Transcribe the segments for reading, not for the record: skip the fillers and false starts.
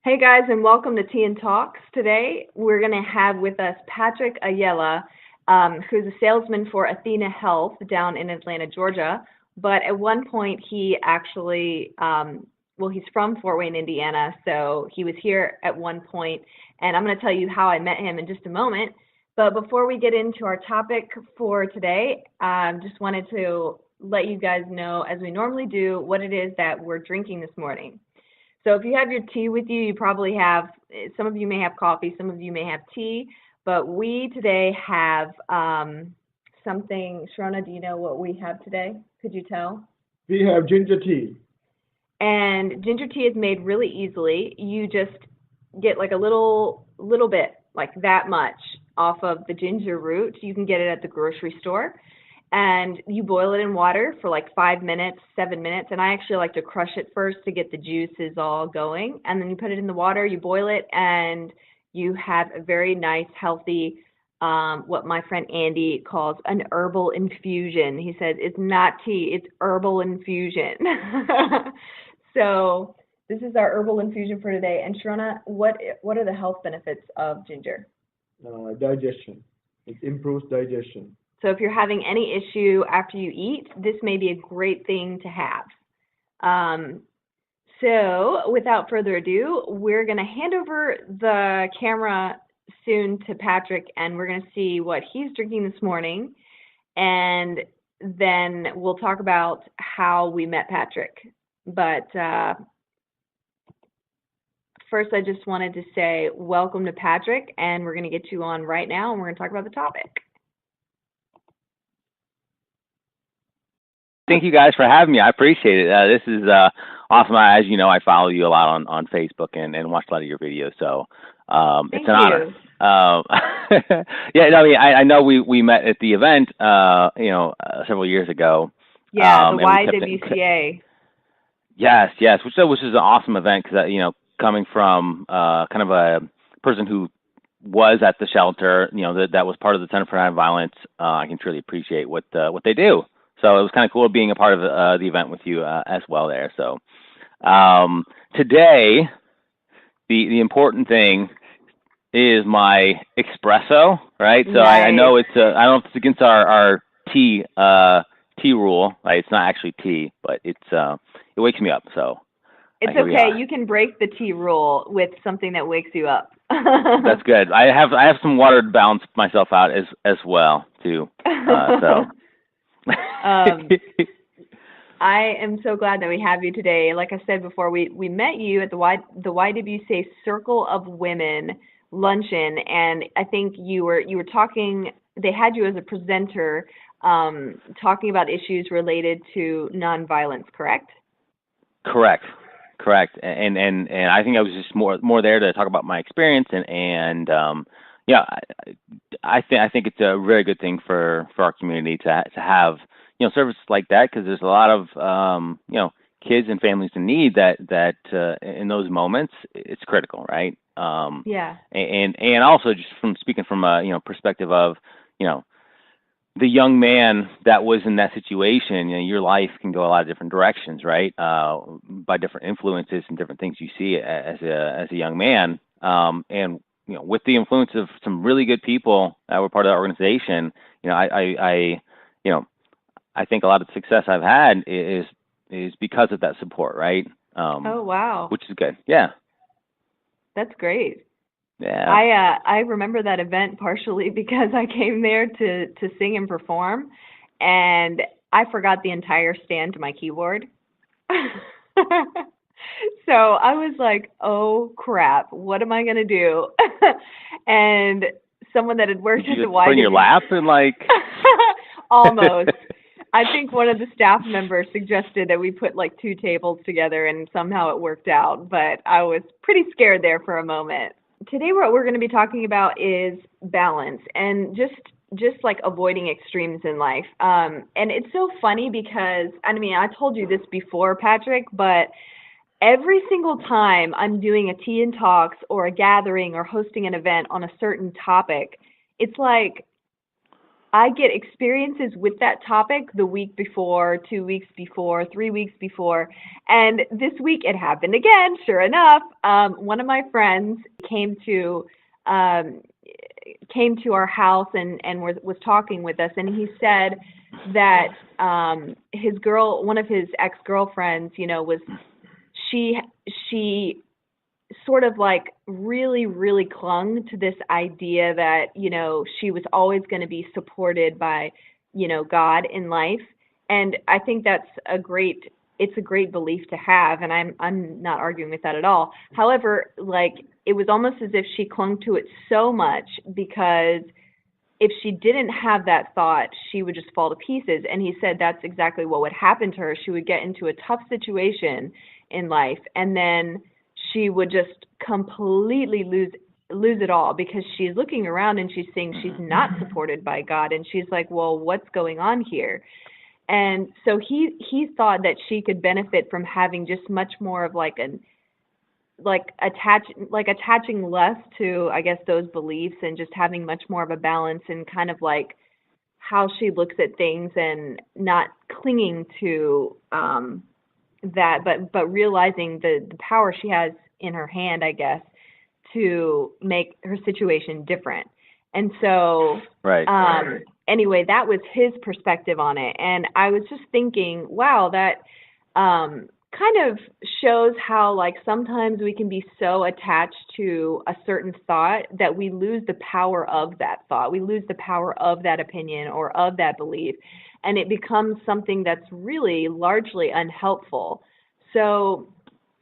Hey guys, and welcome to Tea and Talks. Today we're going to have with us Patrick Ayelle, who's a salesman for Athena Health down in Atlanta, Georgia. But at one point he actually, he's from Fort Wayne, Indiana, so he was here at one point, and I'm going to tell you how I met him in just a moment. But before we get into our topic for today, just wanted to let you guys know, as we normally do, what it is that we're drinking this morning. So if you have your tea with you, you probably have, some of you may have coffee, some of you may have tea, but we today have something. Shirona, do you know what we have today? Could you tell? We have ginger tea. And ginger tea is made really easily. You just get like a little bit, like that much, off of the ginger root. You can get it at the grocery store. And you boil it in water for like 5 minutes, 7 minutes. And I actually like to crush it first to get the juices all going. And then you put it in the water, you boil it, and you have a very nice, healthy, what my friend Andy calls an herbal infusion. He says it's not tea, it's herbal infusion. So this is our herbal infusion for today. And Shirona, what are the health benefits of ginger? Digestion. It improves digestion. So if you're having any issue after you eat, this may be a great thing to have. So without further ado, we're going to hand over the camera soon to Patrick, and we're going to see what he's drinking this morning. And then we'll talk about how we met Patrick. But first, I just wanted to say welcome to Patrick, and we're going to get you on right now, and we're going to talk about the topic. Thank you guys for having me. I appreciate it. This is awesome. As you know, I follow you a lot on Facebook and watch a lot of your videos, so it's an honor. Yeah, no, I know we met at the event, several years ago. Yeah, the YWCA. Yes, which is an awesome event because coming from kind of a person who was at the shelter, that was part of the Center for Nonviolence. I can truly appreciate what they do. So it was kind of cool being a part of the event with you as well there. So today, the important thing is my espresso, right? So Nice. I know it's I don't know if it's against our tea rule. Right? It's not actually tea, but it wakes me up. So it's okay. You can break the tea rule with something that wakes you up. That's good. I have some water to balance myself out as well too. So. I am so glad that we have you today. Like I said before, we met you at the YWCA Circle of Women luncheon, and I think you were talking. They had you as a presenter, talking about issues related to nonviolence. Correct? Correct. And I think I was just more there to talk about my experience and yeah, I think it's a really good thing for our community to have services like that, because there's a lot of kids and families in need that in those moments it's critical, right? Yeah. And also just from speaking from a perspective of the young man that was in that situation, your life can go a lot of different directions, right? By different influences and different things you see as a young man, and with the influence of some really good people that were part of the organization, I think a lot of the success I've had is because of that support, right? Oh, wow. Which is good. Yeah. That's great. Yeah. I remember that event partially because I came there to sing and perform, and I forgot the entire stand to my keyboard. So I was like, oh crap, what am I gonna do? And someone that had worked at the put in your lap and like almost. I think one of the staff members suggested that we put like 2 tables together, and somehow it worked out, but I was pretty scared there for a moment. Today what we're going to be talking about is balance and just like avoiding extremes in life. And it's so funny because, I mean, I told you this before, Patrick, but every single time I'm doing a tea and talks or a gathering or hosting an event on a certain topic, it's like I get experiences with that topic the week before, 2 weeks before, 3 weeks before, and this week it happened again. Sure enough, one of my friends um, came to our house and was talking with us, and he said that one of his ex-girlfriends, was she she sort of like really, really clung to this idea that, she was always going to be supported by, God in life. And I think it's a great belief to have, and I'm not arguing with that at all. However, like, it was almost as if she clung to it so much because if she didn't have that thought, she would just fall to pieces. And he said that's exactly what would happen to her. She would get into a tough situation in life, and then she would just completely lose it all because she's looking around and she's seeing she's not supported by God, and she's like, well, what's going on here? And so he thought that she could benefit from having just much more of attaching less to, I guess, those beliefs, and just having much more of a balance and kind of like how she looks at things, and not clinging to that, but realizing the power she has in her hand, I guess, to make her situation different. And so, Right. Anyway, that was his perspective on it. And I was just thinking, wow, that kind of shows how, like, sometimes we can be so attached to a certain thought that we lose the power of that thought. We lose the power of that opinion or of that belief. And it becomes something that's really largely unhelpful. So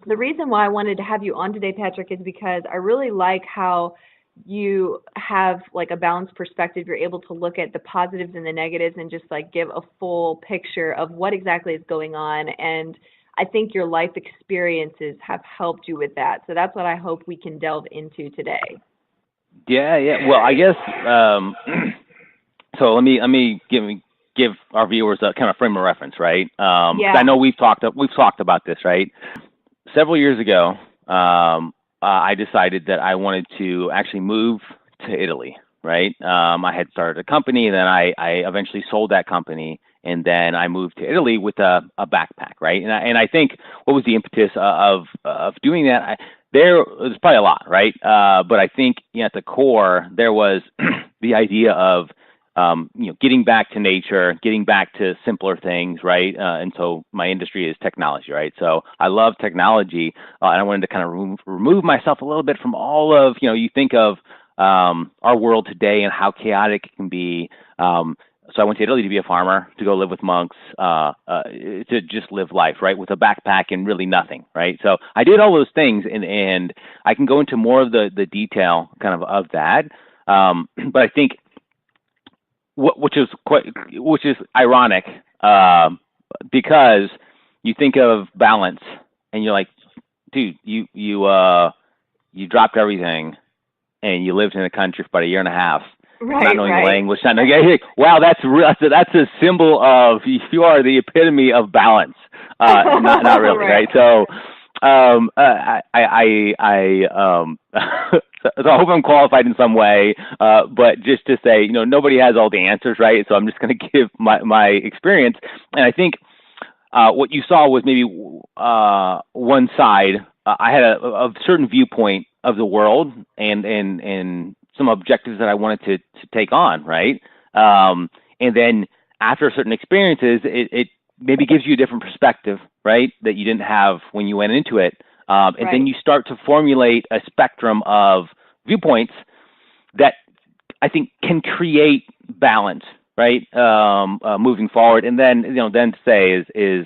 the reason why I wanted to have you on today, Patrick, is because I really like how you have like a balanced perspective. You're able to look at the positives and the negatives and just like give a full picture of what exactly is going on. And I think your life experiences have helped you with that. So that's what I hope we can delve into today. Yeah. Well, I guess so. Let me give our viewers a kind of frame of reference, right? 'Cause I know we've talked about this, right? Several years ago, I decided that I wanted to actually move to Italy, right? I had started a company, and then I eventually sold that company, and then I moved to Italy with a backpack, right? And I think what was the impetus of doing that? There was probably a lot, right? But I think at the core there was the idea of getting back to nature, getting back to simpler things, right? And so my industry is technology, right? So I love technology, and I wanted to kind of remove myself a little bit from all of, you think of our world today and how chaotic it can be. So I went to Italy to be a farmer, to go live with monks, to just live life, right, with a backpack and really nothing, right? So I did all those things, and I can go into more of the detail kind of that. But I think which is ironic, because you think of balance and you're like, dude, you dropped everything and you lived in a country for about a year and a half, not knowing the language. Wow, that's a symbol of, you are the epitome of balance. Not really, right? So, so I hope I'm qualified in some way, but just to say, nobody has all the answers, right? So I'm just going to give my experience, and I think what you saw was maybe one side. I had a certain viewpoint of the world, and some objectives that I wanted to take on, right? And then after certain experiences, it maybe gives you a different perspective, right, that you didn't have when you went into it. And then you start to formulate a spectrum of viewpoints that I think can create balance, right, moving forward. And then, then to say is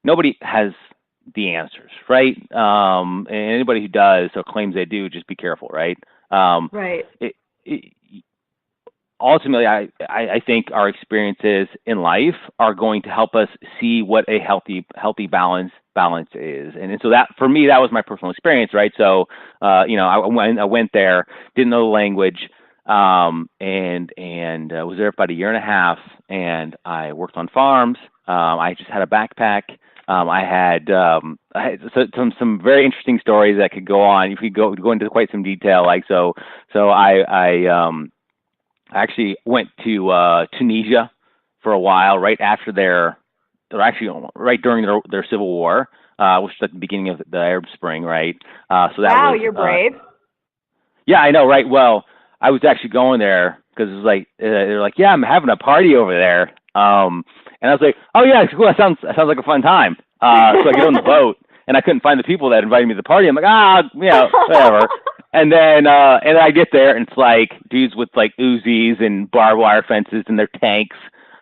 nobody has the answers, right? And anybody who does or claims they do, just be careful, right? Ultimately, I think our experiences in life are going to help us see what a healthy balance is, and so that, for me, that was my personal experience, right? So, I went there, didn't know the language, and was there for about a year and a half, and I worked on farms. I just had a backpack. I had some very interesting stories that could go on. If we go into quite some detail, like so I I actually went to Tunisia for a while, right after they're actually right during their civil war, which was at the beginning of the Arab Spring, right? So that Wow, was you're brave. yeah, I know, right? Well, I was actually going there because it was like they're like, yeah, I'm having a party over there, and I was like, oh yeah, it's cool. That sounds like a fun time. So I get on the boat, and I couldn't find the people that invited me to the party. I'm like, whatever. And then I get there, and it's like dudes with like Uzis and barbed wire fences and their tanks.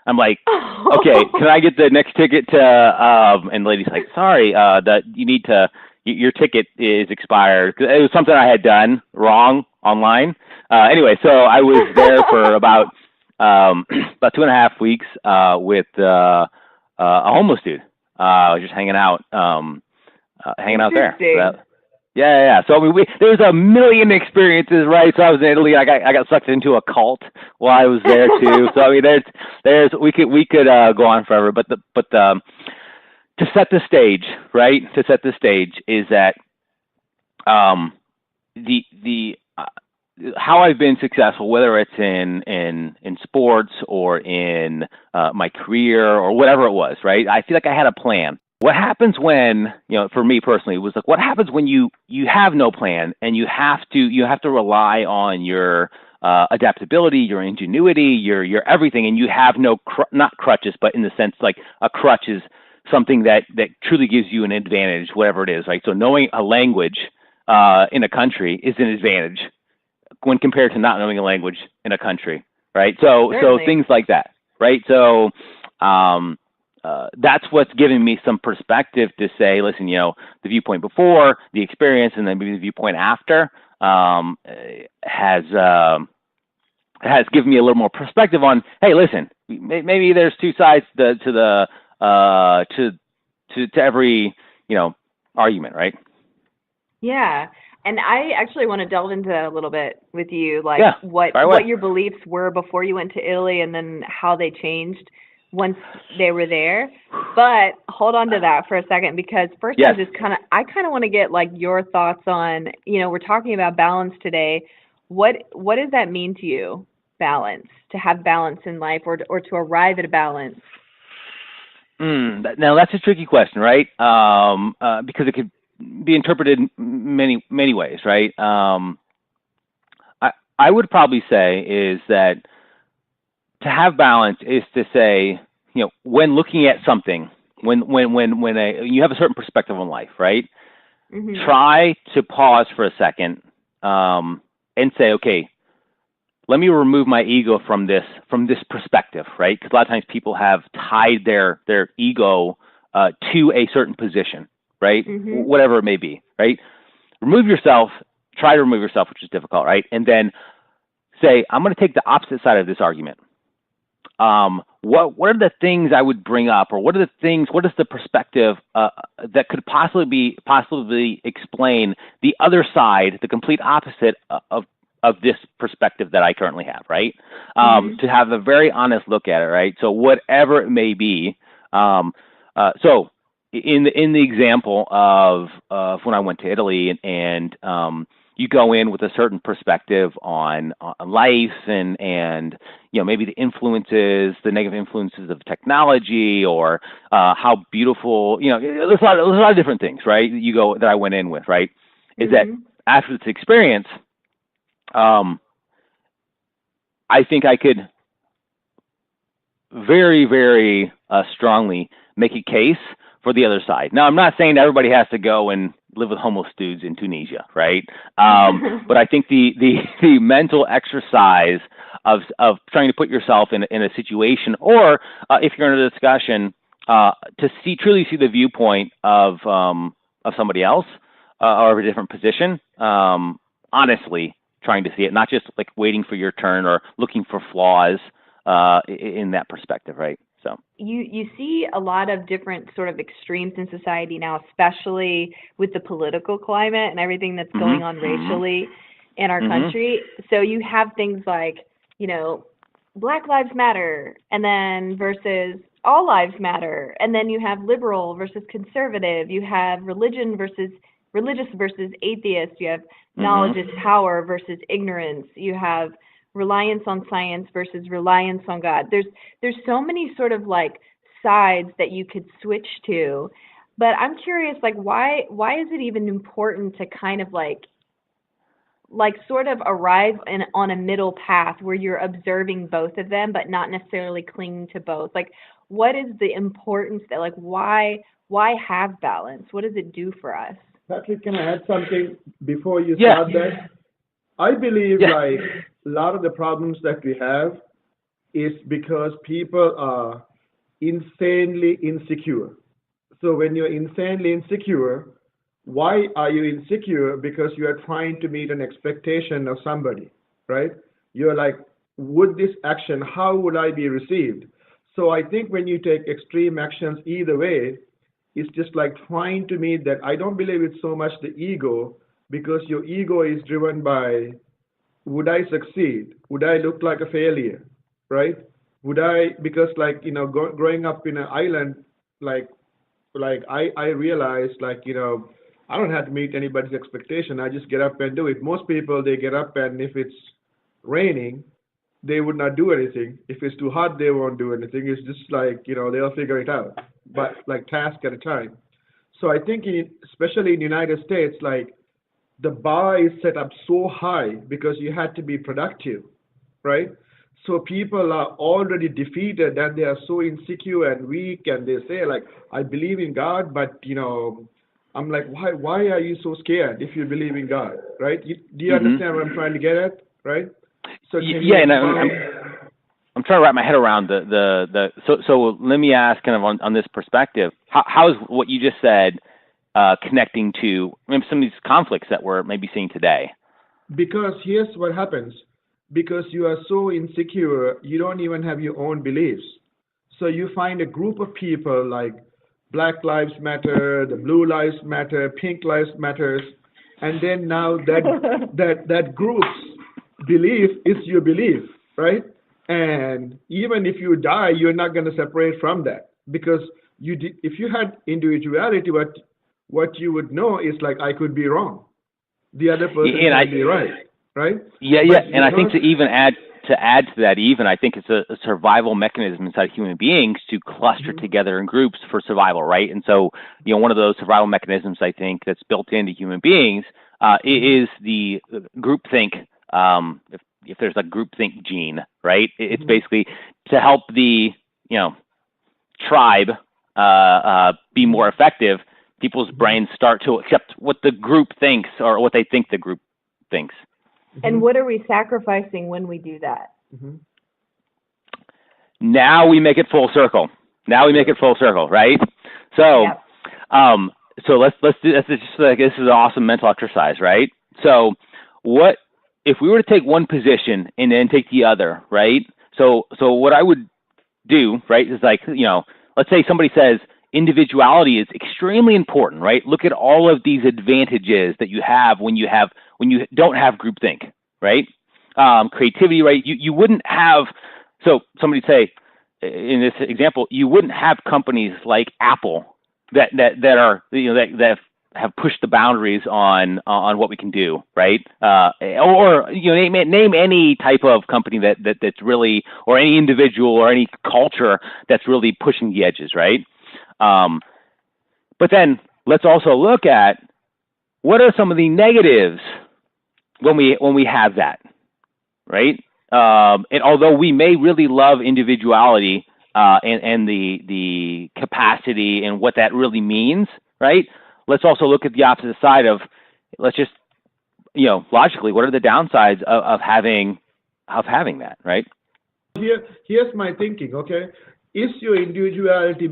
I'm like, okay, can I get the next ticket to? And the lady's like, sorry, that you need to. Your ticket is expired. It was something I had done wrong online. Anyway, so I was there for about 2.5 weeks with a homeless dude. Just hanging out there. So yeah. So I mean, there's a million experiences, right? So I was in Italy. I got sucked into a cult while I was there too. So I mean, there's we could go on forever, but to set the stage, right? To set the stage is that how I've been successful, whether it's in sports or in my career or whatever it was, right? I feel like I had a plan. What happens when, for me personally, it was like, what happens when you have no plan and you have to rely on your adaptability, your ingenuity, your everything, and you have no not crutches, but in the sense like a crutch is something that truly gives you an advantage, whatever it is, right? So knowing a language in a country is an advantage when compared to not knowing a language in a country, right? So things like that, right? So that's what's giving me some perspective to say, listen, the viewpoint before, the experience, and then maybe the viewpoint after has given me a little more perspective on, hey, listen, maybe there's two sides to every argument, right? Yeah. And I actually want to delve into that a little bit with you, like what your beliefs were before you went to Italy and then how they changed once they were there. But hold on to that for a second, because first I kind of want to get like your thoughts on, we're talking about balance today. What does that mean to you, balance, to have balance in life or to arrive at a balance? Now that's a tricky question, right? Because it could be interpreted many ways, right? I would probably say is that to have balance is to say, when looking at something, when you have a certain perspective on life, right? Mm-hmm. Try to pause for a second and say, okay, let me remove my ego from this perspective, right? Because a lot of times people have tied their ego to a certain position, right? Mm-hmm. Whatever it may be, right? Try to remove yourself, which is difficult, right? And then say, I'm going to take the opposite side of this argument. What are the things I would bring up, or what is the perspective that could possibly explain the other side, the complete opposite of this perspective that I currently have, right? To have a very honest look at it, right? So whatever it may be. So in the example of when I went to Italy and you go in with a certain perspective on life and maybe the negative influences of technology, or how beautiful, there's a lot of different things, right? That I went in with, right? Is that after this experience, I think I could very, very strongly make a case for the other side. Now, I'm not saying everybody has to go and live with homeless dudes in Tunisia, right? But I think the mental exercise of trying to put yourself in a situation, or if you're in a discussion, to truly see the viewpoint of somebody else or of a different position. Honestly, trying to see it, not just like waiting for your turn or looking for flaws in that perspective, right? So you see a lot of different sort of extremes in society now, especially with the political climate and everything that's going on racially in our country. So you have things like, Black Lives Matter, and then versus All Lives Matter, and then you have liberal versus conservative, you have religious versus atheist, you have knowledge is power versus ignorance, you have reliance on science versus reliance on God. There's so many sort of like sides that you could switch to, but I'm curious, like why is it even important to kind of like sort of arrive on a middle path where you're observing both of them but not necessarily clinging to both? Like what is the importance that, like why have balance? What does it do for us? Patrick, can I add something before you Yeah. start that? I believe Yeah. like a lot of the problems that we have is because people are insanely insecure. So when you're insanely insecure, why are you insecure? Because you are trying to meet an expectation of somebody, right? You're like, would this action, how would I be received? So I think when you take extreme actions either way, it's just like trying to meet that. I don't believe it's so much the ego, because your ego is driven by, would I succeed? Would I look like a failure, right? Would I, because like, growing up in an island, like I realized like, I don't have to meet anybody's expectation. I just get up and do it. Most people, they get up and if it's raining, they would not do anything. If it's too hot, they won't do anything. It's just like, they'll figure it out, but like task at a time. So I think especially in the United States, like the bar is set up so high because you had to be productive, right? So people are already defeated and they are so insecure and weak, and they say like, I believe in God, but I'm like, why are you so scared if you believe in God, right? Do you understand what I'm trying to get at, right? So Yeah, and I'm trying to wrap my head around so let me ask kind of on this perspective, how is what you just said connecting to maybe some of these conflicts that we're maybe seeing today? Because here's what happens. Because you are so insecure, you don't even have your own beliefs. So you find a group of people like Black Lives Matter, the Blue Lives Matter, Pink Lives Matters, and then now that group's belief is your belief, right? And even if you die, you're not going to separate from that, because if you had individuality, what you would know is like, I could be wrong. The other person can be right. Right? Yeah, and I think to add to that, I think it's a survival mechanism inside human beings to cluster together in groups for survival, right? And so, one of those survival mechanisms I think that's built into human beings is the groupthink. If there's a groupthink gene, right? It's basically to help the tribe be more effective. People's brains start to accept what the group thinks or what they think the group thinks. And what are we sacrificing when we do that? Now we make it full circle. Right? So, so let's do this. This is an awesome mental exercise, right? So, what if we were to take one position and then take the other, right? So what I would do, right, is like, let's say somebody says individuality is extremely important, right? Look at all of these advantages that you have when you don't have groupthink, right? Creativity, right? You wouldn't have. So somebody say, in this example, you wouldn't have companies like Apple that are that have pushed the boundaries on what we can do, right? Or name any type of company that's really, or any individual or any culture that's really pushing the edges, right? But then let's also look at what are some of the negatives when we have that, right? And although we may really love individuality and the capacity and what that really means, right? Let's also look at the opposite side of, let's just, logically, what are the downsides of having that, right? Here's my thinking. Okay, is your individuality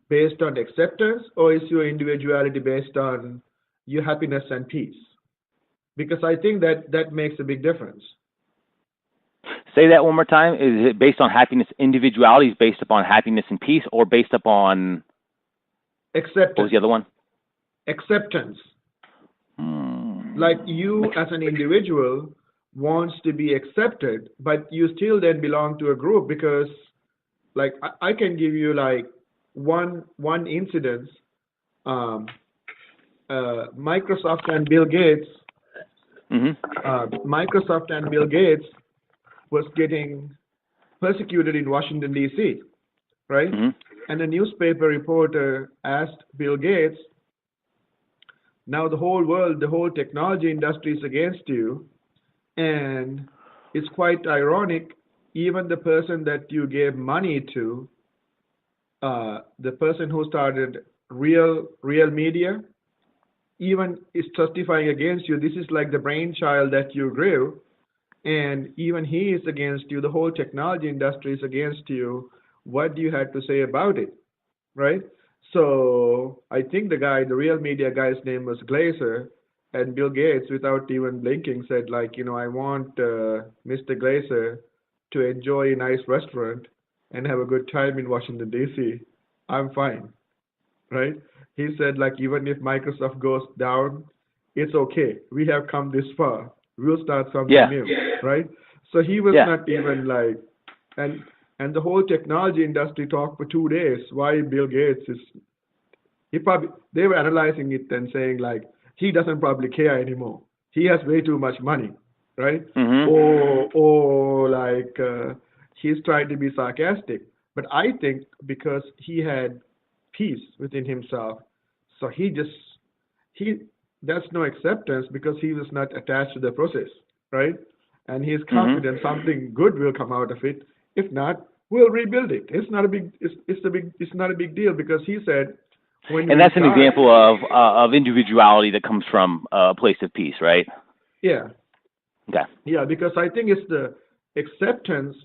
based on acceptance, or is your individuality based on your happiness and peace? Because I think that makes a big difference. Say that one more time. Is it based on happiness? Individuality is based upon happiness and peace, or based upon acceptance? What was the other one? Acceptance. Like you as an individual wants to be accepted, but you still then belong to a group, because like I can give you like one incident. Microsoft and Bill Gates, Microsoft and Bill Gates was getting persecuted in Washington, D.C., right? And a newspaper reporter asked Bill Gates, now the whole world, the whole technology industry is against you, and it's quite ironic, even the person that you gave money to, the person who started real media, even is testifying against you. This is like the brainchild that you grew, and even he is against you. The whole technology industry is against you. What do you have to say about it, right? So I think the real media guy's name was Glazer, and Bill Gates, without even blinking, said like, I want Mr. Glazer to enjoy a nice restaurant and have a good time in Washington, D.C. I'm fine, right? He said like, even if Microsoft goes down, it's okay. We have come this far. We'll start something new, right? So he was not even like, and the whole technology industry talked for 2 days. Why Bill Gates is, they were analyzing it and saying like, he doesn't probably care anymore. He has way too much money, right? Or like he's trying to be sarcastic. But I think because he had peace within himself, so that's no acceptance because he was not attached to the process, right? And he's confident something good will come out of it. If not, we'll rebuild it. It's not a big deal because he said and that's an example of individuality that comes from a place of peace, right? Yeah. Okay. Yeah, because I think it's the acceptance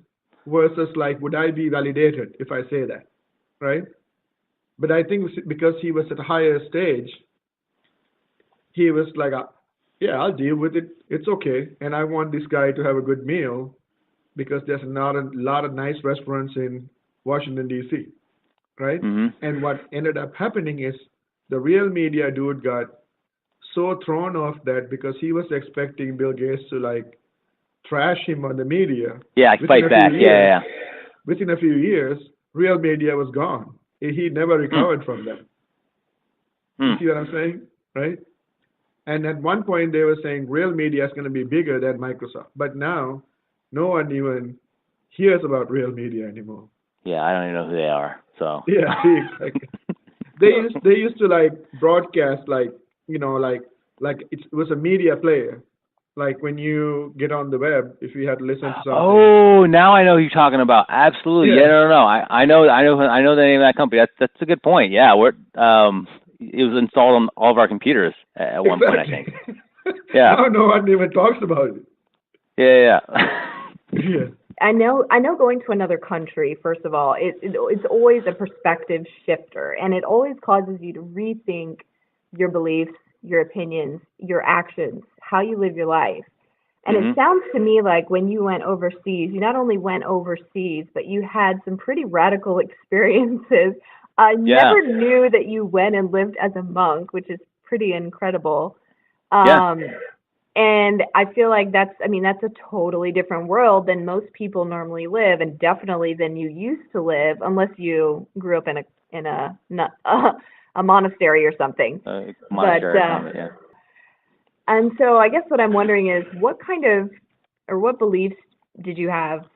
versus like, would I be validated if I say that, right? But I think because he was at a higher stage, he was like, I'll deal with it. It's okay. And I want this guy to have a good meal because there's not a lot of nice restaurants in Washington, D.C., right? And what ended up happening is the real media dude got so thrown off that because he was expecting Bill Gates to like trash him on the media. Yeah, fight back. Yeah. Within a few years, real media was gone. He never recovered from that. You see what I'm saying? Right? And at one point they were saying real media is going to be bigger than Microsoft. But now no one even hears about real media anymore. Yeah, I don't even know who they are. So yeah, exactly. They used to like broadcast like it was a media player. Like when you get on the web, if you had to listen to something. Oh, now I know who you're talking about. Absolutely. Yeah, no. I know the name of that company. That's a good point. Yeah, it was installed on all of our computers at one point, I think. Yeah. Now no one even talks about it. Yeah. Yeah. I know going to another country, first of all, it's always a perspective shifter, and it always causes you to rethink your beliefs, your opinions, your actions, how you live your life. And it sounds to me like when you went overseas, you not only went overseas, but you had some pretty radical experiences. I never knew that you went and lived as a monk, which is pretty incredible. And I feel like that's a totally different world than most people normally live, and definitely than you used to live, unless you grew up in a monastery or something. And so I guess what I'm wondering is what beliefs did you have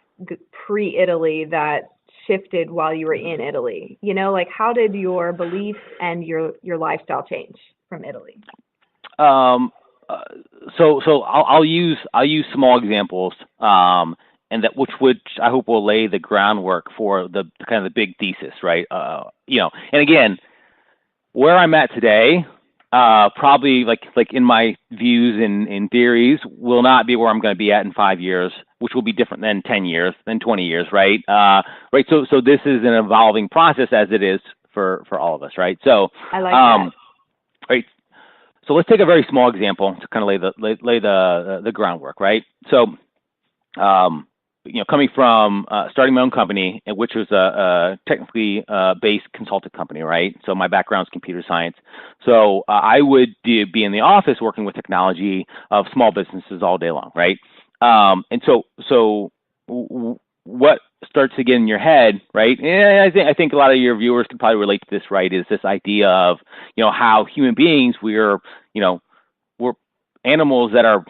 pre-Italy that shifted while you were in Italy? Like how did your beliefs and your lifestyle change from Italy? So I'll use small examples, and which I hope will lay the groundwork for the kind of the big thesis, right? And again, where I'm at today, probably like in my views and theories, will not be where I'm going to be at in 5 years, which will be different than 10 years, than 20 years, right? Right. So this is an evolving process, as it is for all of us, right? So I like that. Right. So let's take a very small example to kind of lay the groundwork, right? So, coming from starting my own company, which was a technically based consultant company, right? So my background is computer science. So I would be in the office working with technology of small businesses all day long, right? And so what starts to get in your head, right? And I think a lot of your viewers can probably relate to this, right? Is this idea of, how human beings, we're animals that are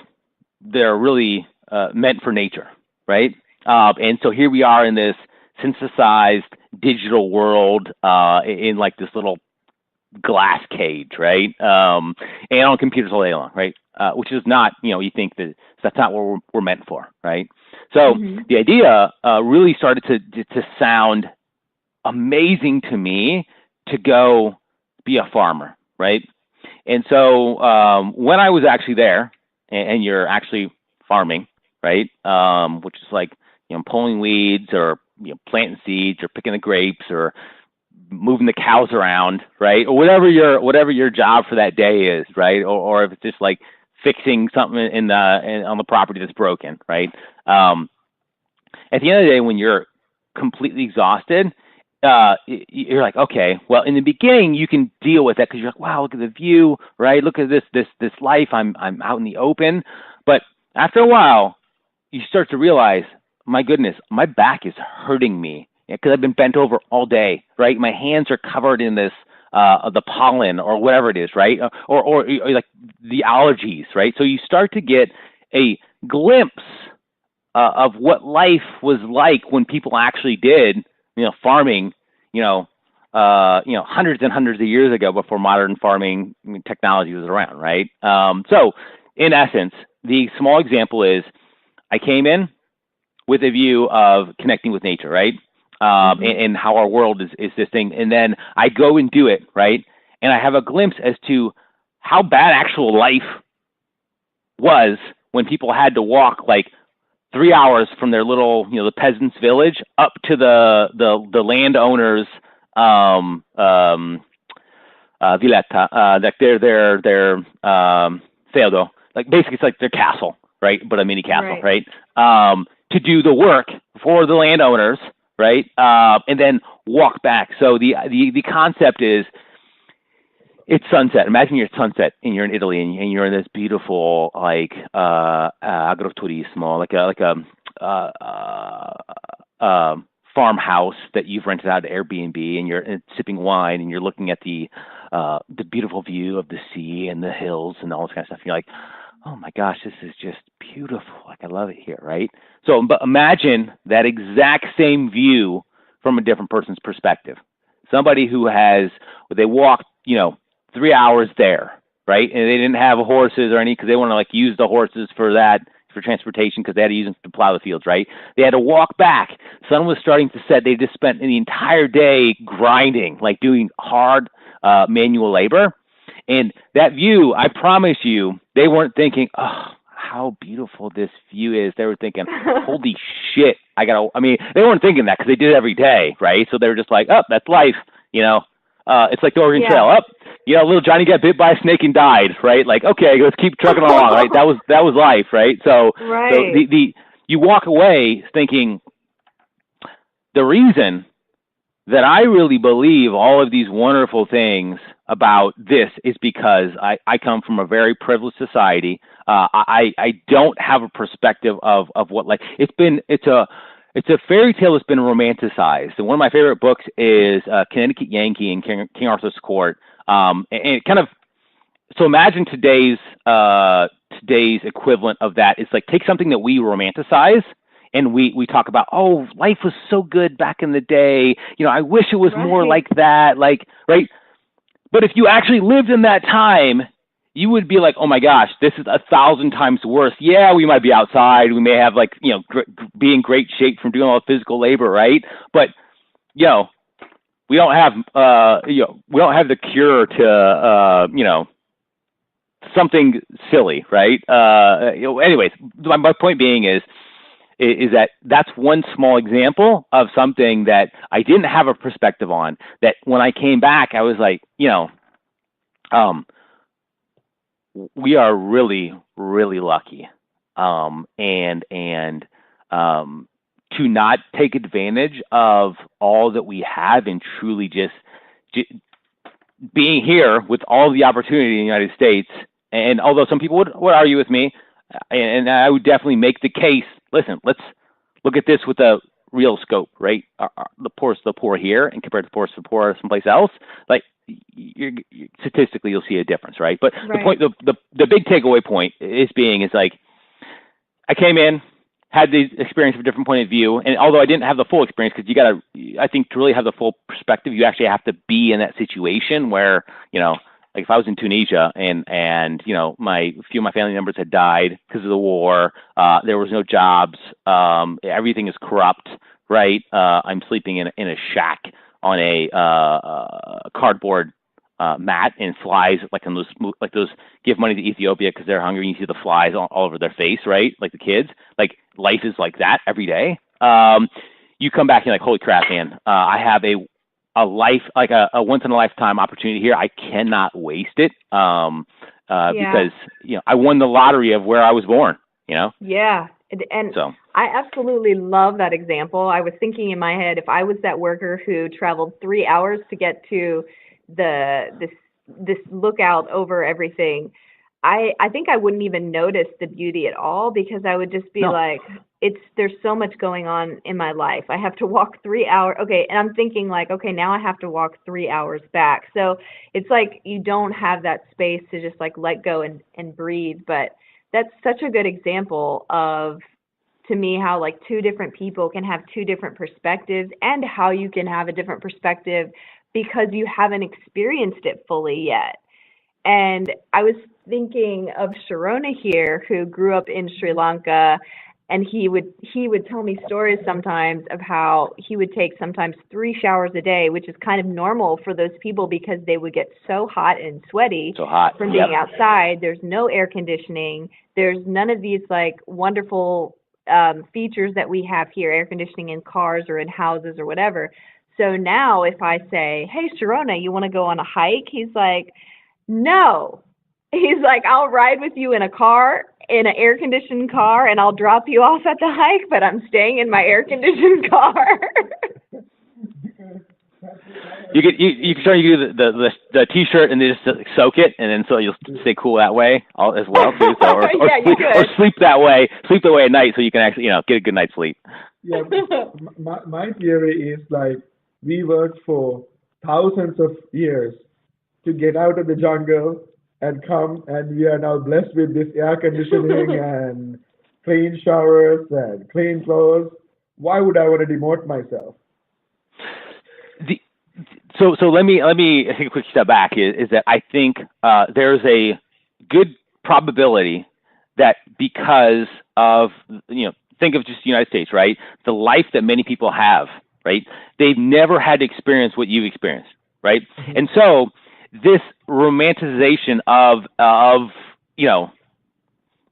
they're really meant for nature, right? And so here we are in this synthesized digital world in like this little glass cage, right? And on computers all day long, right? Which is not, you think that that's not what we're meant for, right? So the idea really started to sound amazing to me to go be a farmer, right? And so when I was actually there, and you're actually farming, right? Which is like, pulling weeds or planting seeds or picking the grapes or moving the cows around, right? Or whatever your job for that day is, right? Or if it's just like fixing something on the property that's broken, right? At the end of the day, when you're completely exhausted, you're like, okay, well, in the beginning you can deal with that because you're like, wow, look at the view, right? Look at this life. I'm out in the open. But after a while, you start to realize, my goodness, my back is hurting me because I've been bent over all day, right? My hands are covered in this the pollen or whatever it is, right? Or like the allergies, right? So you start to get a glimpse of what life was like when people actually did, farming, hundreds and hundreds of years ago before modern farming technology was around, right? So in essence, the small example is I came in with a view of connecting with nature, right? And how our world is this thing. And then I go and do it, right? And I have a glimpse as to how bad actual life was when people had to walk like 3 hours from their little, the peasants' village up to the landowner's villetta, like their feudo. Like basically it's like their castle, right? But a mini castle, right? To do the work for the landowners, right? And then walk back. So the concept is, it's sunset. Imagine you're at sunset and you're in Italy and you're in this beautiful like agroturismo, like a farmhouse that you've rented out to Airbnb, and you're sipping wine and you're looking at the beautiful view of the sea and the hills and all this kind of stuff. And you're like, oh my gosh, this is just beautiful. Like, I love it here, right? So, but imagine that exact same view from a different person's perspective. Somebody who they walked, 3 hours there, right? And they didn't have horses or any, because they want to like use the horses for transportation, because they had to use them to plow the fields, right? They had to walk back. Sun was starting to set. They just spent the entire day grinding, like doing hard manual labor. And that view, I promise you, they weren't thinking, oh, how beautiful this view is. They were thinking, holy shit, they weren't thinking that because they did it every day, right? So they were just like, oh, that's life, it's like the Oregon Trail. Up, little Johnny got bit by a snake and died, right? Like, okay, let's keep trucking along, right? That was life, right? So you walk away thinking, the reason that I really believe all of these wonderful things about this is because I come from a very privileged society. I don't have a perspective of what life. It's a fairy tale that's been romanticized. And one of my favorite books is Connecticut Yankee and King Arthur's Court. And it kind of, so imagine today's equivalent of that is like, take something that we romanticize and we talk about, oh, life was so good back in the day. I wish it was more like that, like, right? But if you actually lived in that time, you would be like, oh my gosh, this is 1,000 times worse. Yeah, we might be outside. We may have like, be in great shape from doing all the physical labor, right? But, we don't have, we don't have the cure to, something silly, right? Anyways, my point being is that that's one small example of something that I didn't have a perspective on, that when I came back, I was like, we are really, really lucky. And to not take advantage of all that we have and truly just being here with all the opportunity in the United States. And although some people would argue with me, and I would definitely make the case, listen, let's look at this with a real scope, right? The poorest of the poor here and compared to the poorest of the poor someplace else, like statistically you'll see a difference, right? But the point, the big takeaway point is like, I came in, had the experience from a different point of view, and although I didn't have the full experience, because you got to, I think to really have the full perspective, you actually have to be in that situation where, like if I was in Tunisia and a few of my family members had died because of the war, there was no jobs, everything is corrupt, right? I'm sleeping in a shack on a cardboard mat, and flies like those give money to Ethiopia because they're hungry. And you see the flies all over their face, right? Like the kids. Like life is like that every day. You come back and you're like, holy crap, man! I have a life, like a once in a lifetime opportunity here. I cannot waste it because I won the lottery of where I was born. Yeah, and so I absolutely love that example. I was thinking in my head, if I was that worker who traveled 3 hours to get to this lookout over everything, I think I wouldn't even notice the beauty at all, because I would just be like, there's so much going on in my life. I have to walk 3 hours. Okay. And I'm thinking like, okay, now I have to walk 3 hours back. So it's like, you don't have that space to just like let go and breathe. But that's such a good example of, to me, how like two different people can have two different perspectives, and how you can have a different perspective because you haven't experienced it fully yet. And I was thinking of Shirona here, who grew up in Sri Lanka, and he would tell me stories sometimes of how he would take sometimes 3 showers a day, which is kind of normal for those people because they would get so hot and sweaty from being outside. There's no air conditioning. There's none of these like wonderful features that we have here, air conditioning in cars or in houses or whatever. So now if I say, hey, Shirona, you want to go on a hike? He's like, no. He's like, I'll ride with you in a car, in an air-conditioned car, and I'll drop you off at the hike, but I'm staying in my air-conditioned car. You can do the T-shirt and then just soak it, and then so you'll stay cool that way as well too. So, or sleep that way at night, so you can actually get a good night's sleep. Yeah, my theory is like we worked for thousands of years to get out of the jungle and come, and we are now blessed with this air conditioning and clean showers and clean clothes. Why would I want to demote myself? So let me take a quick step back. Is that I think there's a good probability that because of think of just the United States, right? The life that many people have, right? They've never had to experience what you've experienced, right? Mm-hmm. And so this romanticization of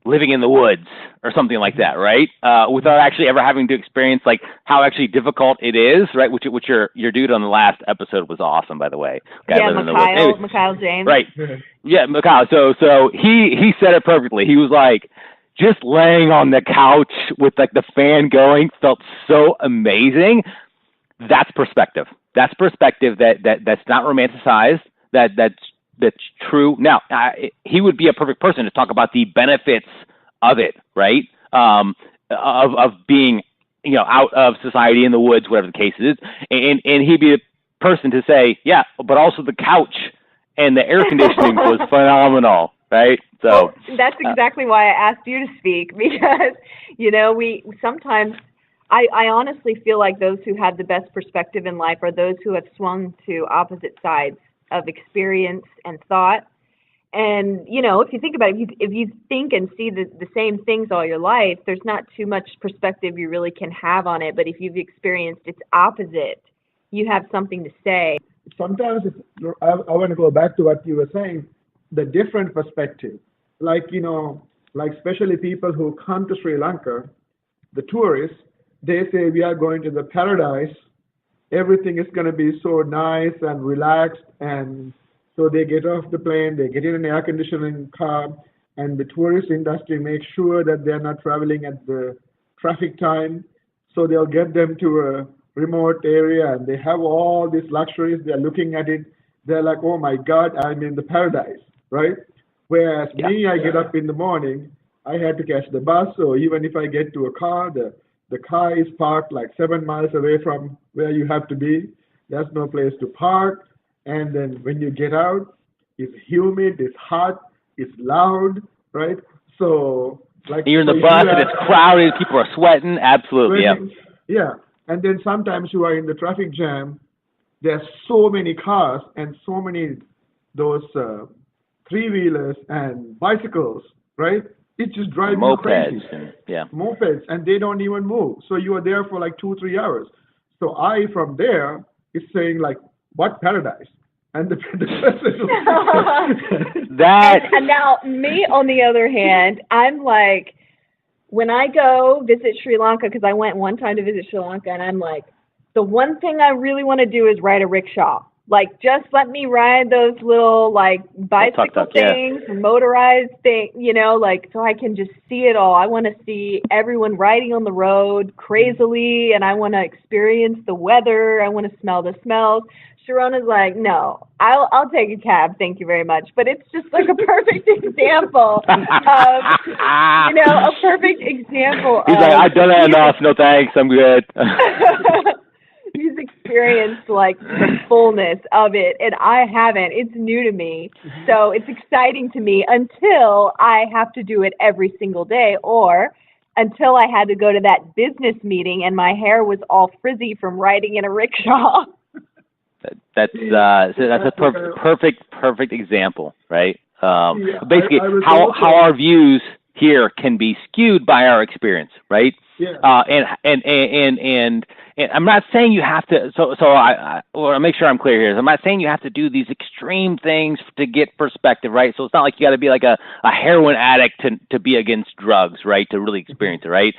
living in the woods or something like that, right? Without actually ever having to experience like how actually difficult it is, right? Which your dude on the last episode was awesome, by the way. Mikhail James. Right. Yeah, Mikhail. So he said it perfectly. He was like, just laying on the couch with like the fan going felt so amazing. That's perspective. That's perspective that's not romanticized. That's true. Now, he would be a perfect person to talk about the benefits of it, right? Of being, out of society in the woods, whatever the case is, and he'd be a person to say, yeah, but also the couch and the air conditioning was phenomenal, right? So that's exactly why I asked you to speak, because we sometimes. I honestly feel like those who have the best perspective in life are those who have swung to opposite sides of experience and thought. And, if you think about it, if you think and see the same things all your life, there's not too much perspective you really can have on it. But if you've experienced its opposite, you have something to say. Sometimes I want to go back to what you were saying, the different perspective. Like, like especially people who come to Sri Lanka, the tourists, they say we are going to the paradise. Everything is going to be so nice and relaxed. And so they get off the plane, they get in an air conditioning car, and the tourist industry makes sure that they're not traveling at the traffic time. So they'll get them to a remote area, and they have all these luxuries. They're looking at it. They're like, oh my God, I'm in the paradise, right? Whereas I get up in the morning, I had to catch the bus, or even if I get to a car, the car is parked like 7 miles away from where you have to be. There's no place to park. And then when you get out, it's humid, it's hot, it's loud, right? So Like You're in so the if bus you and have it's crowded, people are sweating. Absolutely, yeah. Yeah, and then sometimes you are in the traffic jam. There's so many cars and so many those three-wheelers and bicycles, right? It just drives you crazy. Mopeds and yeah. Mopeds, and they don't even move. So you are there for like 2, 3 hours. So I from there is saying like, what paradise? And the person That And now, me, on the other hand, I'm like, when I go visit Sri Lanka, because I went one time to visit Sri Lanka, and I'm like, the one thing I really want to do is ride a rickshaw. Like, just let me ride those little, like, bicycle tuk-tuk, yeah. things, motorized thing, you know, like, so I can just see it all. I want to see everyone riding on the road crazily, and I want to experience the weather. I want to smell the smells. Shirona's like, no, I'll take a cab, thank you very much. But it's just like a perfect example of, you know, a perfect example He's of. like, I've done that enough. No thanks, I'm good. He's experienced like the fullness of it, and I haven't. It's new to me, so it's exciting to me until I have to do it every single day, or until I had to go to that business meeting and my hair was all frizzy from riding in a rickshaw. That's a perfect example, right? Basically, I how our views here can be skewed by our experience, right? Yeah. And I'm not saying you have to. So I well, I'll make sure I'm clear here. I'm not saying you have to do these extreme things to get perspective, right? So it's not like you got to be like a heroin addict to be against drugs, right? To really experience it, right?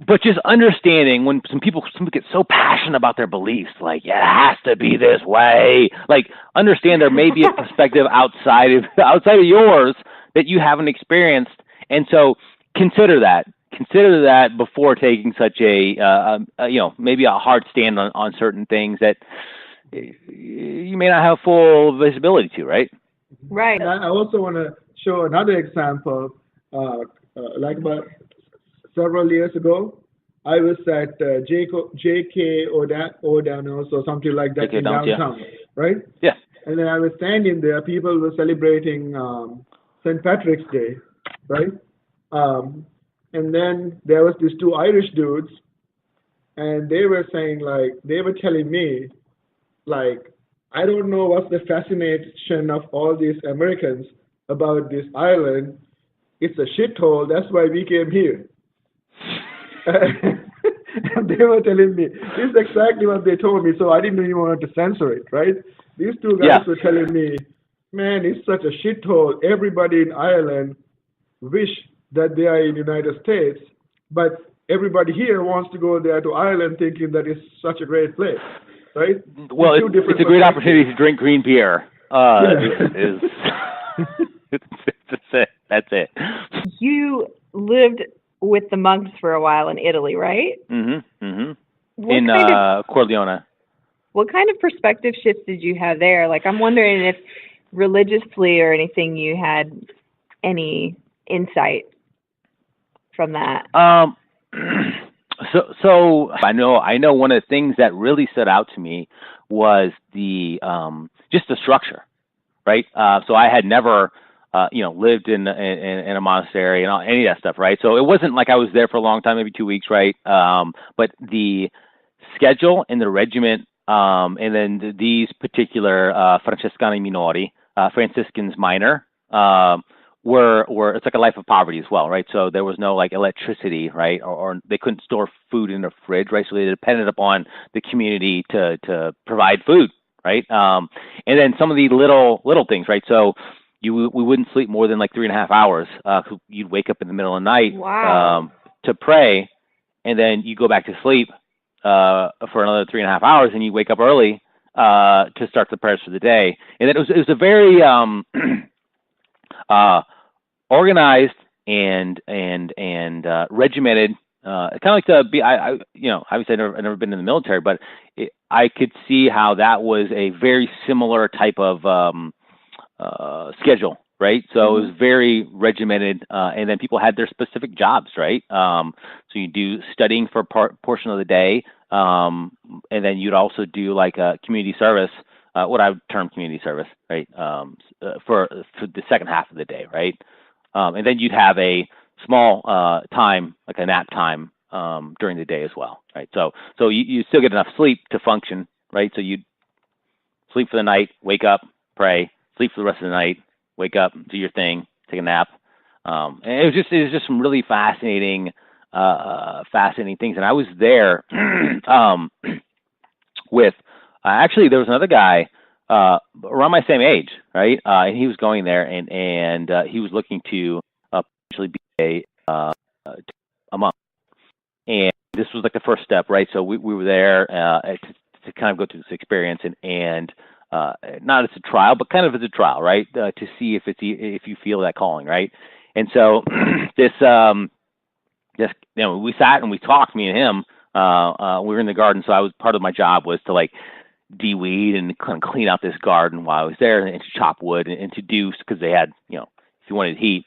But just understanding when some people get so passionate about their beliefs, like it has to be this way. Like understand there may be a perspective outside of yours that you haven't experienced, and so consider that before taking such a you know, maybe a hard stand on certain things that you may not have full visibility to, right? Right. And I also want to show another example. Like about several years ago, I was at J.K. O'Donnell's or something like that J.K. in downtown, right? Yeah. And then I was standing there. People were celebrating St. Patrick's Day, right? And then there was these two Irish dudes, and they were saying they were telling me, I don't know what's the fascination of all these Americans about this island. It's a shithole. That's why we came here. And they were telling me, this is exactly what they told me, so I didn't even want to censor it, right? These two guys were telling me, man, it's such a shithole. Everybody in Ireland wish that they are in the United States, but everybody here wants to go there to Ireland thinking that it's such a great place, right? Well, it's a great opportunity to drink green beer. That's it. You lived with the monks for a while in Italy, right? In Corleone. What kind of perspective shifts did you have there? Like, I'm wondering if religiously or anything you had any insight from that. So I know one of the things that really stood out to me was the just the structure, right? So I had never lived in a monastery and any of that stuff, right? So it wasn't like I was there for a long time, maybe 2 weeks, right? But the schedule and the regiment, and then these particular Francescani Minori, Franciscans Minor, were it's like a life of poverty as well, right? So there was no like electricity, right? Or they couldn't store food in a fridge, right? So they depended upon the community to provide food, right? And then some of the little things, right? So we wouldn't sleep more than like 3.5 hours. You'd wake up in the middle of the night to pray, and then you go back to sleep for another 3.5 hours, and you wake up early to start the prayers for the day. And it was a very organized and regimented, kind of like obviously I've never been in the military, but I could see how that was a very similar type of schedule, right? So it was very regimented, and then people had their specific jobs, right? So you do studying for a portion of the day, and then you'd also do like a community service, what I would term community service, right? For the second half of the day, right? And then you'd have a small time, like a nap time, during the day as well, right? So you still get enough sleep to function, right? So you sleep for the night, wake up, pray, sleep for the rest of the night, wake up, do your thing, take a nap. And it was just some really fascinating things. And I was there with actually there was another guy around my same age, right? And he was going there, and he was looking to potentially be a monk. And this was like the first step, right? So we were there to kind of go through this experience, and not as a trial, but kind of as a trial, right? To see if you feel that calling, right? And so this we sat and we talked, me and him. We were in the garden, so part of my job was to like de-weed and kind of clean out this garden while I was there, and to chop wood and to do, because they had, if you wanted heat,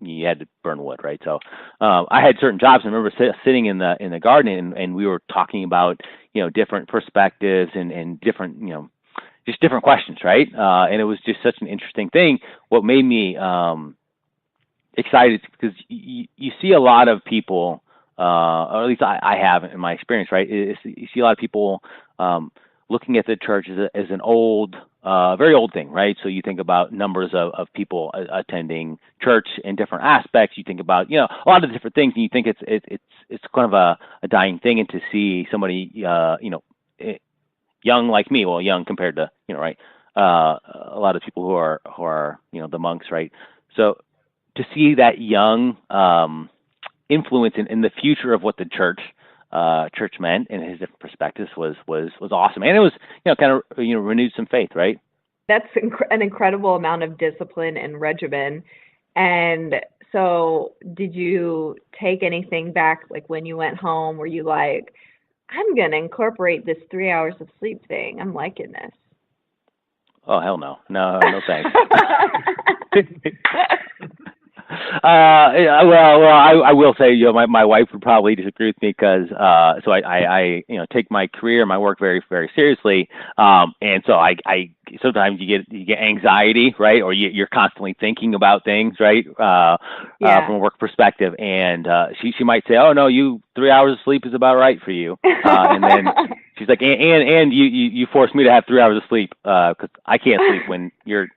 you had to burn wood, right? So I had certain jobs. I remember sitting in the garden, and we were talking about different perspectives and different just different questions, right? And it was just such an interesting thing. What made me excited, because you see a lot of people, or at least I have in my experience, right? You see a lot of people looking at the church as an old, very old thing, right? So you think about numbers of people attending church in different aspects. You think about a lot of different things, and you think it's kind of a dying thing. And to see somebody young like me, well, young compared to right, a lot of people who are the monks, right? So to see that young influence in the future of what the church meant and his different perspectives was awesome. And it was kind of renewed some faith, right? That's an incredible amount of discipline and regimen. And so did you take anything back, like when you went home? Were you like, I'm going to incorporate this 3 hours of sleep thing, I'm liking this? Oh, hell no. No thanks. I will say, my wife would probably disagree with me, because so I take my career, my work very, very seriously, and so I sometimes you get anxiety, right, or you're constantly thinking about things, right, from a work perspective, and she might say, oh no, 3 hours of sleep is about right for you, and then she's like, and you force me to have 3 hours of sleep, because I can't sleep when you're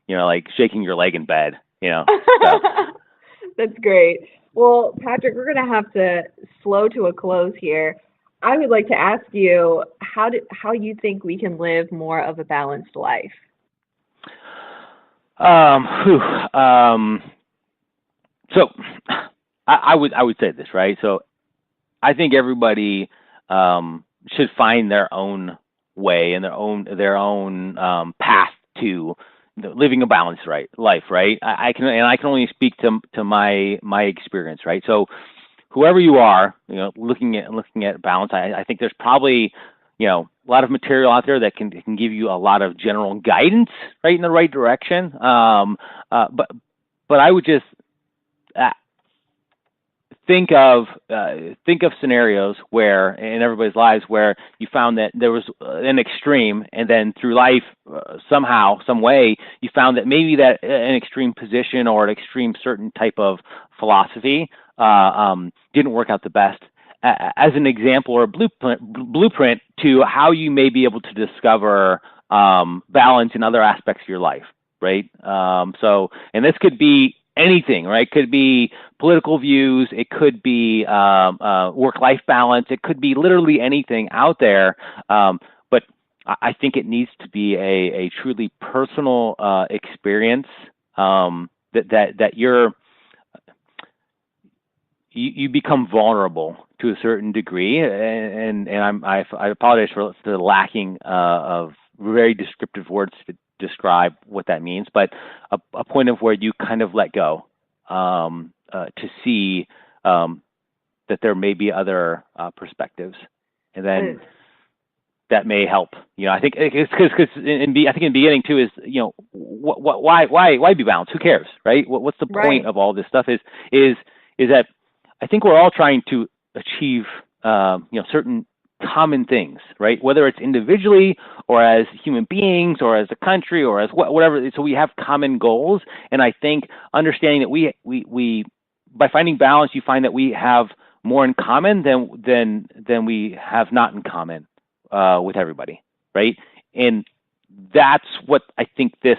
like shaking your leg in bed. So. That's great. Well, Patrick, we're going to have to slow to a close here. I would like to ask you how you think we can live more of a balanced life. So I would say this, right? So I think everybody should find their own way and their own path to living a balanced life, right? I can only speak to my experience, right? So whoever you are, looking at balance, I think there's probably a lot of material out there that can give you a lot of general guidance, right, in the right direction. But I would just think of scenarios where in everybody's lives where you found that there was an extreme, and then through life somehow, some way, you found that maybe that an extreme position or an extreme certain type of philosophy didn't work out the best. As an example or a blueprint to how you may be able to discover balance in other aspects of your life, right? So, and this could be anything, right? Could be political views. It could be work-life balance. It could be literally anything out there. But I think it needs to be a truly personal experience that you become vulnerable to a certain degree. And I apologize for the lacking of very descriptive words to describe what that means, but a point of where you kind of let go to see that there may be other perspectives, and then that may help. I think it's because in the beginning too is why be balanced? Who cares, right? What's the point of all this stuff? Is that I think we're all trying to achieve certain common things, right? Whether it's individually or as human beings or as a country or as whatever. So we have common goals. And I think understanding that we by finding balance, you find that we have more in common than we have not in common with everybody, right? And that's what I think this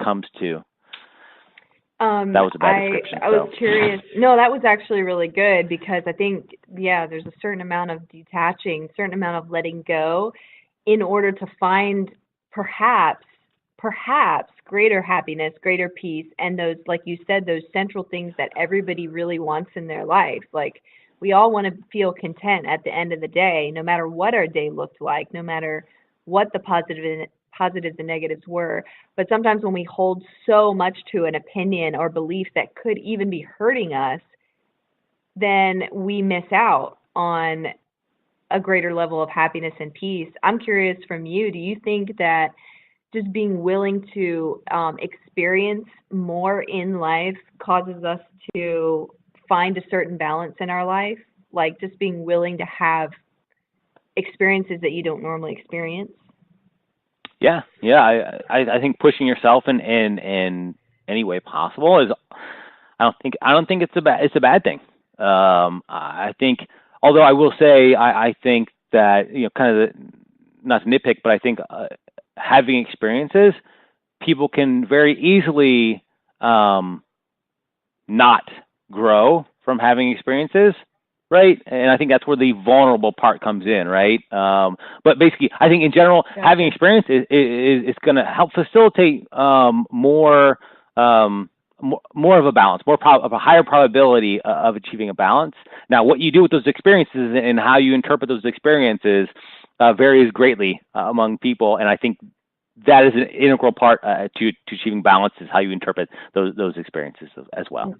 comes to. That was a bad description. I was curious. No, that was actually really good because I think, yeah, there's a certain amount of detaching, certain amount of letting go in order to find perhaps greater happiness, greater peace, and those, like you said, those central things that everybody really wants in their life. Like, we all want to feel content at the end of the day, no matter what our day looked like, no matter what the positives and negatives were. But sometimes when we hold so much to an opinion or belief that could even be hurting us, then we miss out on a greater level of happiness and peace. I'm curious from you, do you think that just being willing to experience more in life causes us to find a certain balance in our life? Like just being willing to have experiences that you don't normally experience? Yeah. I think pushing yourself in any way possible is. I don't think it's a bad thing. I think, although I will say, I think that kind of not to nitpick, but I think having experiences, people can very easily not grow from having experiences. Right, and I think that's where the vulnerable part comes in, right? But basically, I think in general, having experience is going to help facilitate more of a balance, of a higher probability of achieving a balance. Now, what you do with those experiences and how you interpret those experiences varies greatly among people, and I think that is an integral part to achieving balance is how you interpret those experiences as well.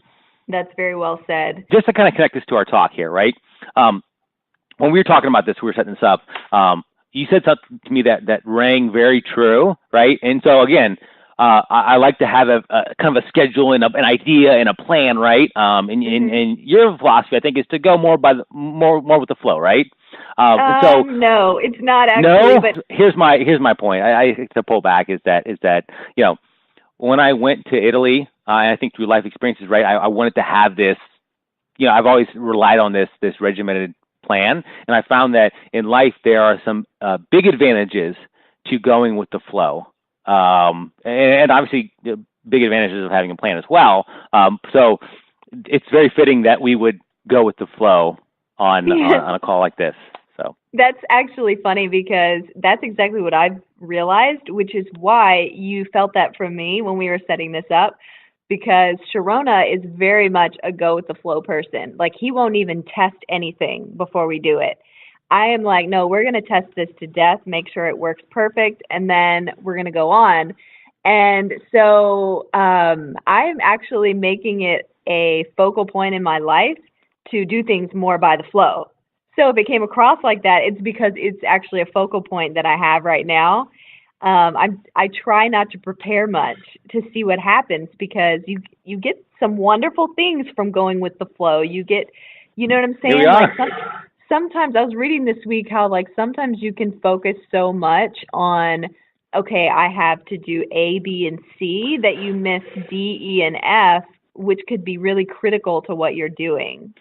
That's very well said. Just to kind of connect this to our talk here, right? When we were talking about this, we were setting this up. You said something to me that rang very true, right? And so again, I like to have a kind of a schedule and an idea and a plan, right? And your philosophy, I think, is to go more with the flow, right? No, it's not actually. No, but here's my point. I to pull back is that when I went to Italy, I think through life experiences, right, I wanted to have this, I've always relied on this regimented plan. And I found that in life, there are some big advantages to going with the flow. And obviously big advantages of having a plan as well. So it's very fitting that we would go with the flow on a call like this. So that's actually funny because that's exactly what I've realized, which is why you felt that from me when we were setting this up, because Shirona is very much a go with the flow person. Like he won't even test anything before we do it. I am like, no, we're going to test this to death, make sure it works perfect, and then we're going to go on. And so I'm actually making it a focal point in my life to do things more by the flow. So if it came across like that, it's because it's actually a focal point that I have right now. I try not to prepare much to see what happens because you get some wonderful things from going with the flow. You get, you know what I'm saying? Here we are. Like sometimes I was reading this week how like sometimes you can focus so much on, okay, I have to do A, B, and C that you miss D, E, and F, which could be really critical to what you're doing.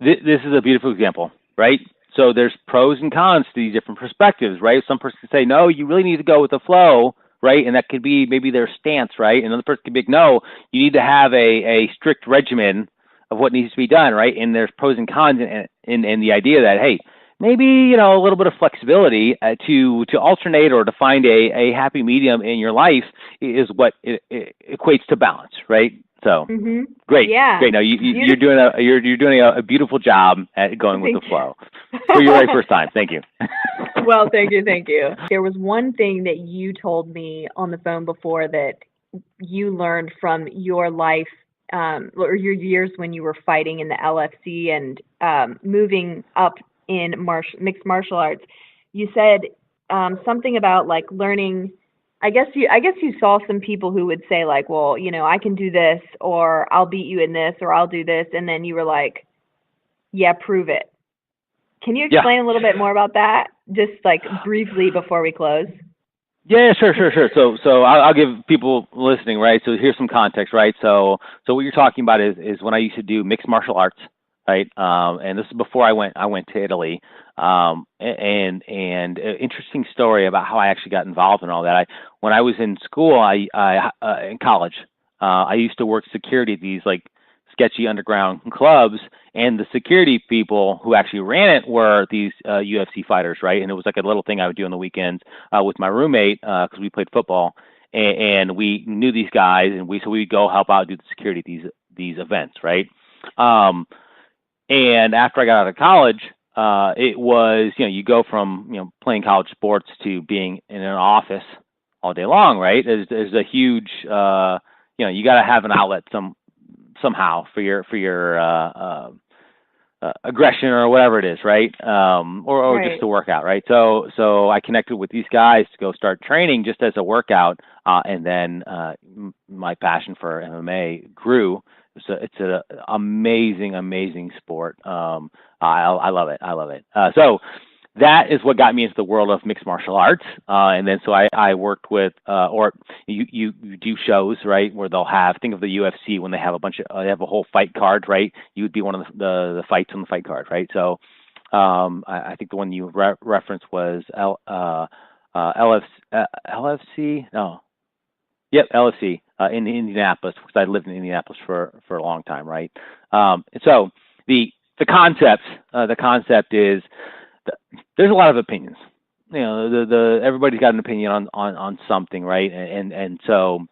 This is a beautiful example, right? So there's pros and cons to these different perspectives, right? Some person can say, no, you really need to go with the flow, right? And that could be maybe their stance, right? Another person could be, no, you need to have a strict regimen of what needs to be done, right? And there's pros and cons in the idea that, hey, maybe, a little bit of flexibility to alternate or to find a happy medium in your life is what it equates to balance, right? So great, yeah. Great. No, you're doing a beautiful job at going with the flow for your very first time. Thank you. Well, thank you. There was one thing that you told me on the phone before that you learned from your life or your years when you were fighting in the LFC and moving up in mixed martial arts. You said something about like learning. I guess you saw some people who would say like, well, I can do this, or I'll beat you in this, or I'll do this, and then you were like, yeah, prove it. Can you Yeah. explain a little bit more about that, just like briefly before we close? Yeah, sure. So I'll give people listening, right? So here's some context, right? So what you're talking about is when I used to do mixed martial arts, right? And this is before I went to Italy. And interesting story about how I actually got involved in all that. When I was in school, in college, I used to work security at these like sketchy underground clubs, and the security people who actually ran it were these UFC fighters, right? And it was like a little thing I would do on the weekends with my roommate because we played football, and we knew these guys, and we'd go help out do the security at these events, right? And after I got out of college, it was, you go from playing college sports to being in an office all day long, right? There's a huge you got to have an outlet somehow for your aggression or whatever it is, right? Or Right. just to work out, right? So I connected with these guys to go start training just as a workout, and then my passion for MMA grew. It's an amazing sport. I love it. So that is what got me into the world of mixed martial arts. And then so I worked with, or you do shows, right, where they'll think of the UFC when they have they have a whole fight card, right? You would be one of the fights on the fight card, right? So I think the one you referenced was LFC? No. Yep, LFC in Indianapolis, because I lived in Indianapolis for a long time, right? And so the concept is there's a lot of opinions. Everybody's got an opinion on something, right? And so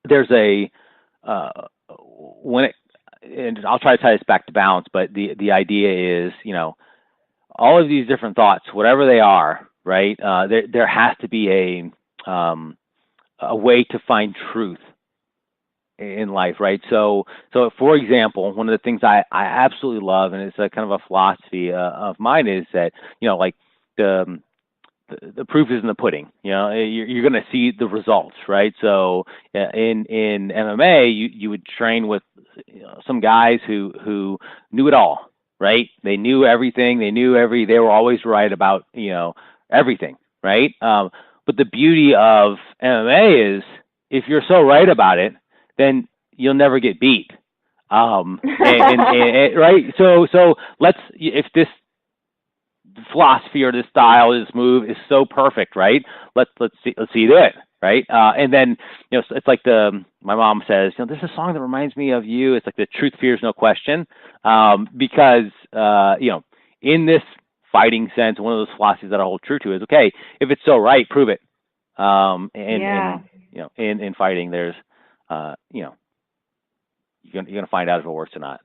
there's and I'll try to tie this back to balance, but the idea is, all of these different thoughts, whatever they are, right? There has to be a way to find truth in life, right? So for example, one of the things I absolutely love, and it's a kind of a philosophy of mine, is that like the proof is in the pudding. You're going to see the results, right? So in MMA, you would train with some guys who knew it all, right? They knew everything. They were always right about everything, right? But the beauty of MMA is if you're so right about it, then you'll never get beat. Right? So if this philosophy or this style, this move is so perfect, right? Let's see you do it, right? And then it's like my mom says, there's a song that reminds me of you. It's like the truth fears no question, because in this fighting sense, one of those philosophies that I hold true to is, okay, if it's so right, prove it. In fighting, there's you're gonna find out if it works or not.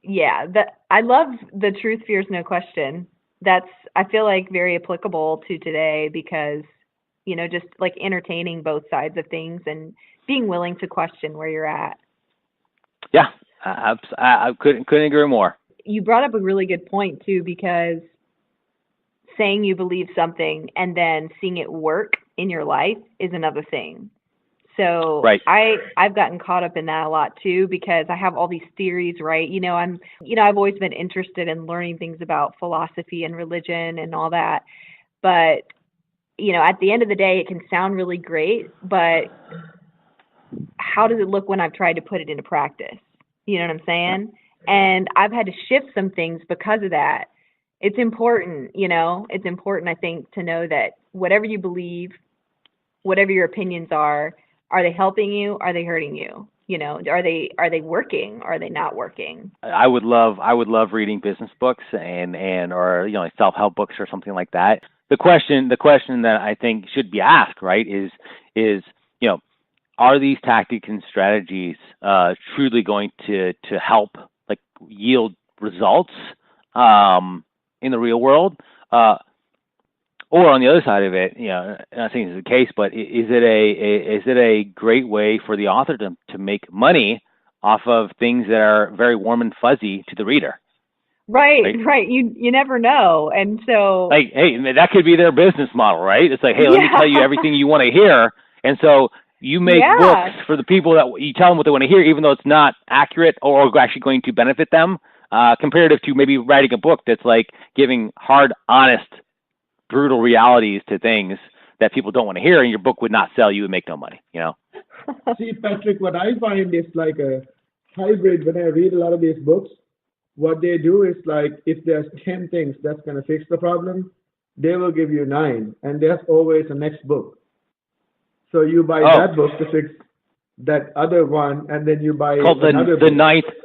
Yeah, I love the truth fears no question. That's, I feel like, very applicable to today because just like entertaining both sides of things and being willing to question where you're at. Yeah, I couldn't agree more. You brought up a really good point too, because saying you believe something and then seeing it work in your life is another thing. So right. I've gotten caught up in that a lot too, because I have all these theories, right? I've always been interested in learning things about philosophy and religion and all that. But, at the end of the day, it can sound really great, but how does it look when I've tried to put it into practice? You know what I'm saying? And I've had to shift some things because of that. It's important, I think, to know that whatever you believe, whatever your opinions are they helping you? Are they hurting you? Are they working? Are they not working? I would love reading business books or like self-help books or something like that. The question that I think should be asked, right, is are these tactics and strategies truly going to help like yield results in the real world? Or on the other side of it, I'm not saying this is the case, but is it a great way for the author to make money off of things that are very warm and fuzzy to the reader? Right. You never know, and so like, hey, that could be their business model, right? It's like, hey, let me tell you everything you want to hear, and so you make books for the people that you tell them what they want to hear, even though it's not accurate or actually going to benefit them. comparative to maybe writing a book that's like giving hard, honest, brutal realities to things that people don't want to hear, and your book would not sell, you would make no money, you know? See, Patrick, what I find is like a hybrid when I read a lot of these books. What they do is like, if there's 10 things that's going to fix the problem, they will give you 9, and there's always a next book. So you buy that book to fix that other one, and then you buy another book.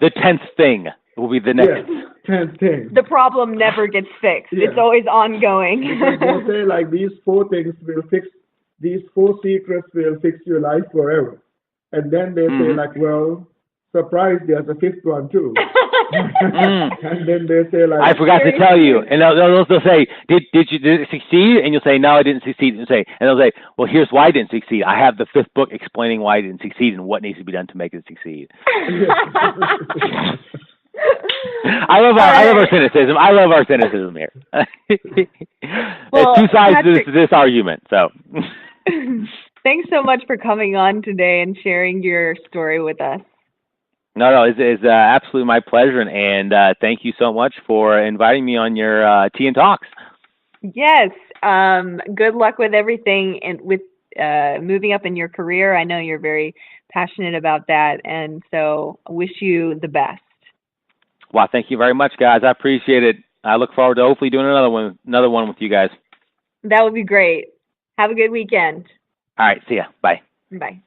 The 10th thing will be the next. Yeah, 10th thing. The problem never gets fixed. Yeah. It's always ongoing. Because they say like these 4 things will fix, these 4 secrets will fix your life forever. And then they say like, well, surprise, there's a 5th one too. And then they say like, I forgot to tell you, and they'll say, did it succeed? And you'll say, no, I didn't succeed. And they'll say, well, here's why I didn't succeed. I have the 5th book explaining why I didn't succeed and what needs to be done to make it succeed. I love our cynicism. I love our cynicism here. Well, there's 2 sides Patrick, to this argument. So, thanks so much for coming on today and sharing your story with us. No, it's absolutely my pleasure, and thank you so much for inviting me on your Tea and Talks. Yes. Good luck with everything and with moving up in your career. I know you're very passionate about that, and so I wish you the best. Well, thank you very much, guys. I appreciate it. I look forward to hopefully doing another one with you guys. That would be great. Have a good weekend. All right. See ya. Bye. Bye.